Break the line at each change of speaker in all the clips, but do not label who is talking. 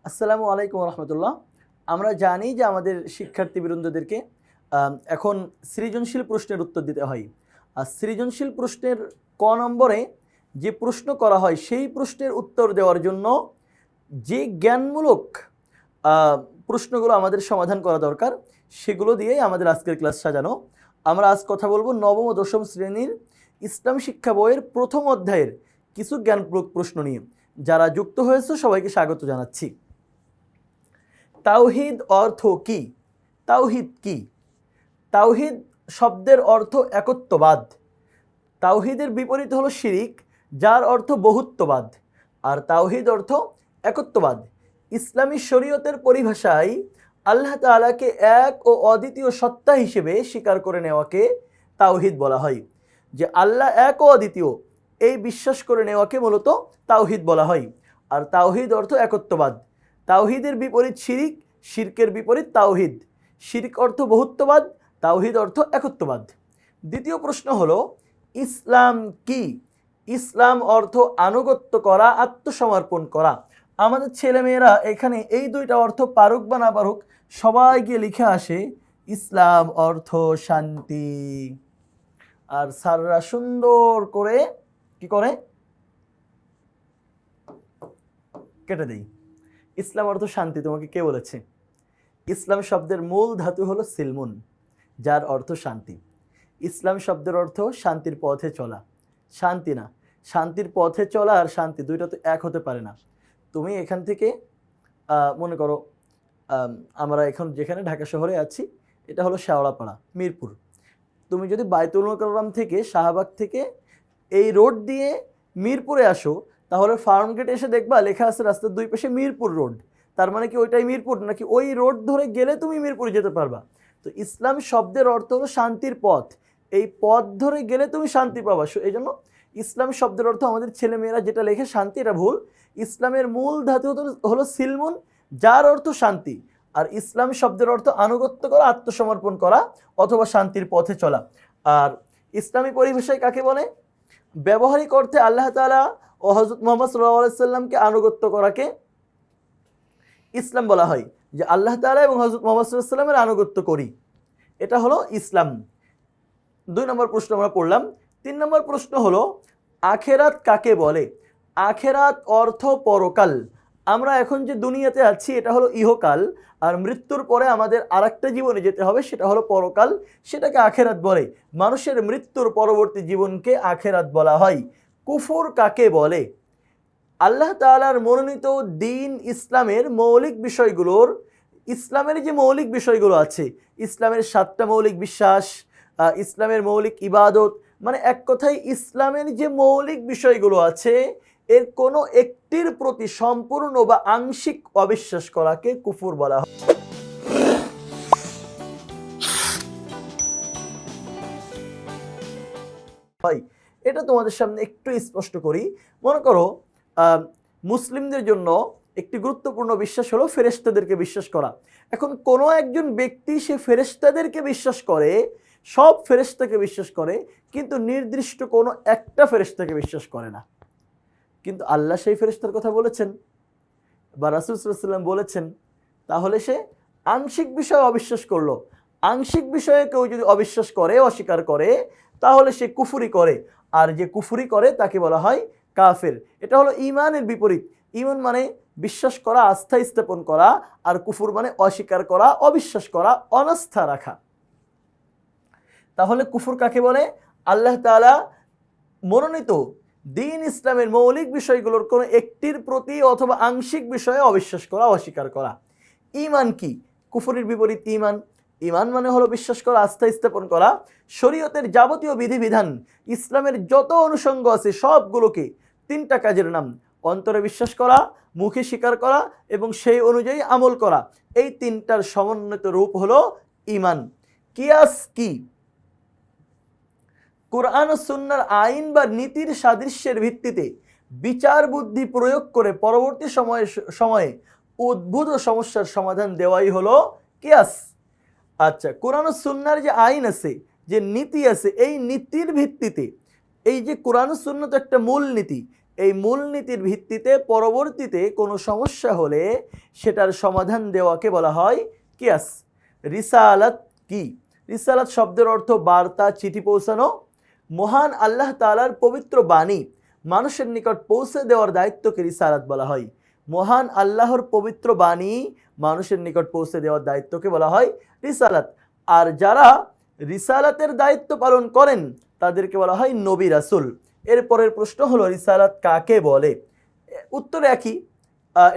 আসসালামু আলাইকুম রহমতুল্লাহ। আমরা জানি যে আমাদের শিক্ষার্থীবৃন্দদেরকে এখন সৃজনশীল প্রশ্নের উত্তর দিতে হয়। আর সৃজনশীল প্রশ্নের ক নম্বরে যে প্রশ্ন করা হয় সেই প্রশ্নের উত্তর দেওয়ার জন্য যে জ্ঞানমূলক প্রশ্নগুলো আমাদের সমাধান করা দরকার সেগুলো দিয়েই আমাদের আজকের ক্লাস সাজানো। আমরা আজ কথা বলবো নবম ও দশম শ্রেণীর ইসলাম শিক্ষা বইয়ের প্রথম অধ্যায়ের কিছু জ্ঞানমূলক প্রশ্ন নিয়ে। যারা যুক্ত হয়েছে সবাইকে স্বাগত জানাচ্ছি। তাওহিদ অর্থ কি? তাওহিদ কি? তাওহিদ শব্দের অর্থ একত্ববাদ। তাওহিদের বিপরীত হলো শিরিক, যার অর্থ বহুত্ববাদ। আর তাওহিদ অর্থ একত্ববাদ। ইসলামী শরীয়তের পরিভাষায় আল্লাহ তাআলাকে এক ও অদ্বিতীয় সত্তা হিসেবে স্বীকার করে নেওয়াকে তাওহিদ বলা হয়। যে আল্লাহ এক ও অদ্বিতীয়, এই বিশ্বাস করে নেওয়াকে মূলত তাওহিদ বলা হয়। আর তাওহিদ অর্থ একত্ববাদ। তাওহিদের বিপরীত শিরিক, শিরকের বিপরীত তাওহিদ। শিরক অর্থ বহুত্ববাদ, তাওহিদ অর্থ একত্ববাদ। দ্বিতীয় প্রশ্ন হলো ইসলাম কি? ইসলাম অর্থ আনুগত্য করা, আত্মসমর্পণ করা। আমাদের ছেলেমেয়েরা এখানে এই দুইটা অর্থ পারুক বা না পারুক সবাই গিয়ে লিখে আসে ইসলাম অর্থ শান্তি। আর স্যাররা সুন্দর করে কি করে কেটে দেই। ইসলাম অর্থ শান্তি তোমাকে কে বলেছে? ইসলাম শব্দের মূল ধাতু হলো সিলমুন, যার অর্থ শান্তি। ইসলাম শব্দের অর্থ শান্তির পথে চলা, শান্তি না। শান্তির পথে চলা আর শান্তি দুইটা তো এক হতে পারে না। তুমি এখান থেকে মনে করো আমরা এখন যেখানে ঢাকা শহরে আছি এটা হলো শেওড়াপাড়া, মিরপুর। তুমি যদি বায়তুল মোকাররম থেকে, শাহবাগ থেকে এই রোড দিয়ে মিরপুরে আসো, তাহলে ফার্ম গেটে এসে দেখবা লেখা আছে রাস্তার দুই পাশে মিরপুর রোড। তার মানে কি ওইটাই মিরপুর, নাকি ওই রোড ধরে গেলে তুমি মিরপুরে যেতে পারবা? তো ইসলাম শব্দের অর্থ হলো শান্তির পথ, এই পথ ধরে গেলে তুমি শান্তি পাবা। এই জন্য ইসলাম শব্দের অর্থ আমাদের ছেলেমেয়েরা যেটা লেখে শান্তি, এটা ভুল। ইসলামের মূল ধাতু হলো সিলমুন, যার অর্থ শান্তি। আর ইসলাম শব্দের অর্থ আনুগত্য করা, আত্মসমর্পণ করা অথবা শান্তির পথে চলা। আর ইসলামী পরিভাষায় কাকে বলে? ব্যবহারিক অর্থে আল্লাহ তাআলা ও হযরত মুহাম্মদ সাল্লাল্লাহু আলাইহি সাল্লামকে আনুগত্য করাকে ইসলাম বলা হয়। যে আল্লাহ তাআলা এবং হযরত মুহাম্মদ সাল্লাল্লাহু আলাইহি সাল্লামের আনুগত্য করি, এটা হলো ইসলাম। 2 নম্বর প্রশ্ন আমরা পড়লাম। 3 নম্বর প্রশ্ন হলো আখেরাত কাকে বলে? আখেরাত অর্থ পরকাল। আমরা এখন যে দুনিয়াতে আছি এটা হলো ইহকাল, আর মৃত্যুর পরে আমাদের আরেকটা জীবনে যেতে হবে, সেটা হলো পরকাল। সেটাকে আখেরাত বলে। মানুষের মৃত্যুর পরবর্তী জীবনকে আখেরাত বলা হয়। কুফর কাকে বলে? আল্লাহ তাআলার মনোনীত দ্বীন ইসলামের মৌলিক বিষয়গুলোর, ইসলামের যে মৌলিক বিষয়গুলো আছে, ইসলামের 7টা মৌলিক বিশ্বাস, ইসলামের মৌলিক ইবাদত, মানে এক কথায় ইসলামের যে মৌলিক বিষয়গুলো আছে এর কোনো একটির প্রতি সম্পূর্ণ বা আংশিক অবিশ্বাস করাকে কুফর বলা হয়। এটা তোমাদের সামনে একটু স্পষ্ট করি। মনে করো মুসলিমদের জন্য একটি গুরুত্বপূর্ণ বিশ্বাস হলো ফেরেশতাদেরকে বিশ্বাস করা। এখন কোনো একজন ব্যক্তি সে ফেরেশতাদেরকে বিশ্বাস করে, সব ফেরেশতাকে বিশ্বাস করে, কিন্তু নির্দিষ্ট কোনো একটা ফেরেশতাকে বিশ্বাস করে না। কিন্তু আল্লাহ সেই ফেরেশতার কথা বলেছেন বা রাসূল সাল্লাল্লাহু আলাইহি ওয়াসাল্লাম বলেছেন, তাহলে সে আংশিক বিষয়ে অবিশ্বাস করলো। আংশিক বিষয়ে কেউ যদি অবিশ্বাস করে, অস্বীকার করে, তাহলে সে কুফরি করে। আর যে কুফরি করে তাকে বলা হয় কাফের। এটা হলো ঈমানের বিপরীত। ঈমান মানে বিশ্বাস করা, আস্থা স্থাপন করা, আর কুফর মানে অস্বীকার করা, অবিশ্বাস করা, অনাস্থা রাখা। তাহলে কুফর কাকে বলে? আল্লাহ তাআলা মনোনীত দ্বীন ইসলামের মৌলিক বিষয়গুলোর কোনো একটির প্রতি অথবা আংশিক বিষয়ে অবিশ্বাস করা, অস্বীকার করা। ঈমান কি? কুফরের বিপরীত ঈমান। ঈমান মানে হলো বিশ্বাস করা, আস্থা স্থাপন করা, শরীয়তের যাবতীয় বিধিবিধান, ইসলামের যত অনুষঙ্গ আছে সবগুলোকে 3টা কাজের নাম: অন্তরে বিশ্বাস করা, মুখে স্বীকার করা এবং সেই অনুযায়ী আমল করা। এই 3টার সমন্বিত রূপ হলো ঈমান। কিয়াস কি? কোরআন ও সুন্নাহর আইন বা নীতির সাদৃশ্যের ভিত্তিতে বিচার বুদ্ধি প্রয়োগ করে পরবর্তী সময়ে উদ্ভূত সমস্যার সমাধান দেওয়াই হলো কিয়াস। আচ্ছা, কোরআন ও সুন্নাহর যে আইন আছে, যে নীতি আছে, এই নীতির ভিত্তিতে, এই যে কোরআন ও সুন্নাহ তো একটা মূল নীতি, এই মূলনীতির ভিত্তিতে পরবর্তীতে কোনো সমস্যা হলে সেটার সমাধান দেওয়াকে বলা হয় কিয়াস। রিসালাত কি? রিসালাত শব্দের অর্থ বার্তা, চিঠি পৌঁছানো। মহান আল্লাহ তাআলার পবিত্র বাণী মানুষের নিকট পৌঁছে দেওয়ার দায়িত্বকে রিসালাত বলা হয়। মহান আল্লাহর পবিত্র বাণী মানুষের নিকট পৌঁছে দেওয়ার দায়িত্বকে বলা হয় রিসালাত। আর যারা রিসালাতের দায়িত্ব পালন করেন তাদেরকে বলা হয় নবী রাসূল। এরপরের প্রশ্ন হলো রিসালাত কাকে বলে? উত্তর একই।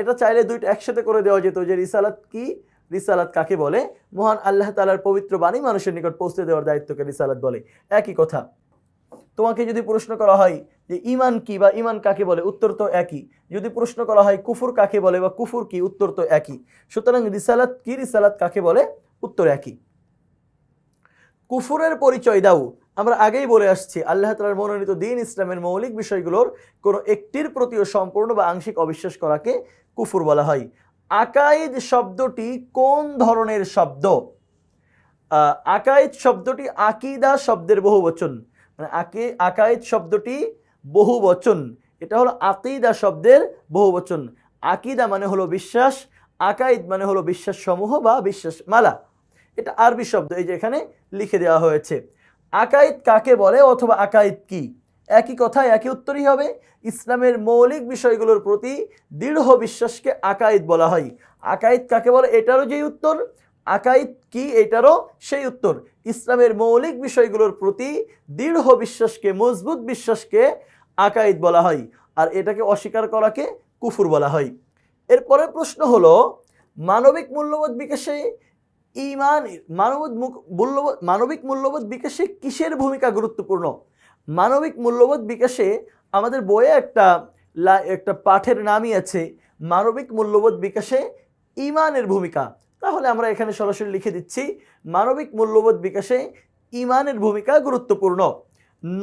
এটা চাইলে দুইটা একসাথে করে দেওয়া যেত, যে রিসালাত কি, রিসালাত কাকে বলে। মহান আল্লাহ তাআলার পবিত্র বাণী মানুষের নিকট পৌঁছে দেওয়ার দায়িত্বকে রিসালাত বলে, একই কথা। তোমাকে যদি প্রশ্ন করা হয় যে ঈমান কি বা ঈমান কাকে বলে, উত্তর তো একই। যদি প্রশ্ন করা হয় কুফর কাকে বলে বা কুফর কি, উত্তর তো একই। সুতরাং রিসালাত কি, রিসালাত কাকে বলে, উত্তর একই। কুফরের পরিচয় দাও। আমরা আগেই বলে আসছি আল্লাহ তাআলার মনোনীত দ্বীন ইসলামের মৌলিক বিষয়গুলোর কোনো একটির প্রতিও সম্পূর্ণ বা আংশিক অবিশ্বাস করাকে কুফর বলা হয়। আকাইদ শব্দটি কোন ধরনের শব্দ? আকাইদ শব্দটি আকিদা শব্দের বহুবচন, মানে আকাইদ শব্দটি বহুবচন, এটা হলো আকিদা শব্দের বহুবচন। আকিদা মানে হলো বিশ্বাস, আকাইদ মানে হলো বিশ্বাস সমূহ বা বিশ্বাস মালা। এটা আরবি শব্দ, এই যে এখানে লিখে দেওয়া হয়েছে। আকাইদ কাকে বলে অথবা আকাইদ কি, একই কথা, একই উত্তরই হবে। ইসলামের মৌলিক বিষয়গুলোর প্রতি দৃঢ় বিশ্বাসকে আকাইদ বলা হয়। আকাইদ কাকে বলে এটারও যেই উত্তর, আকাইদ কি এটারও সেই উত্তর। ইসলামের মৌলিক বিষয়গুলোর প্রতি দৃঢ় বিশ্বাসকে, মজবুত বিশ্বাসকে আকাইদ বলা হয়, আর এটাকে অস্বীকার করাকে কুফর বলা হয়। এরপরের প্রশ্ন হলো মানবিক মূল্যবোধ বিকাশে মানবিক মূল্যবোধ বিকাশে কিসের ভূমিকা গুরুত্বপূর্ণ? মানবিক মূল্যবোধ বিকাশে আমাদের বইয়ে একটা পাঠের নামই আছে মানবিক মূল্যবোধ বিকাশে ঈমানের ভূমিকা। তাহলে আমরা এখানে সরাসরি লিখে দিচ্ছি মানবিক মূল্যবোধ বিকাশে ঈমানের ভূমিকা গুরুত্বপূর্ণ।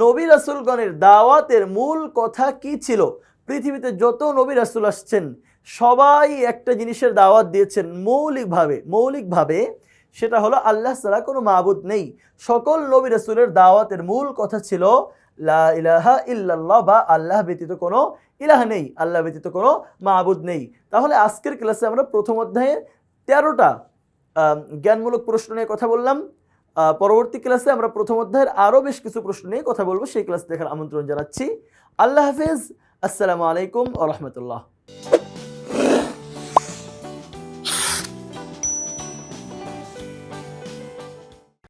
নবী রাসূলগণের দাওয়াতের মূল কথা কি ছিল? পৃথিবীতে যত নবী রাসূল আসছেন সবাই একটা জিনিসের দাওয়াত দিয়েছেন মৌলিকভাবে, সেটা হলো আল্লাহ ছাড়া কোনো মাবুদ নেই। সকল নবী রাসূলের দাওয়াতের মূল কথা ছিল লা ইলাহা ইল্লাল্লাহ, বা আল্লাহ ব্যতীত কোনো ইলাহ নেই, আল্লাহ ব্যতীত কোনো মাবুদ নেই। তাহলে আজকের ক্লাসে আমরা প্রথম অধ্যায়ের 13টা জ্ঞানমূলক প্রশ্ন নিয়ে কথা বললাম। পরবর্তী ক্লাসে আমরা প্রথম অধ্যায়ের আরও বেশ কিছু প্রশ্ন নিয়ে কথা বলবো, সেই ক্লাস দেখার আমন্ত্রণ জানাচ্ছি। আল্লাহ হাফেজ, আসসালামু আলাইকুম ওয়া রাহমাতুল্লাহ।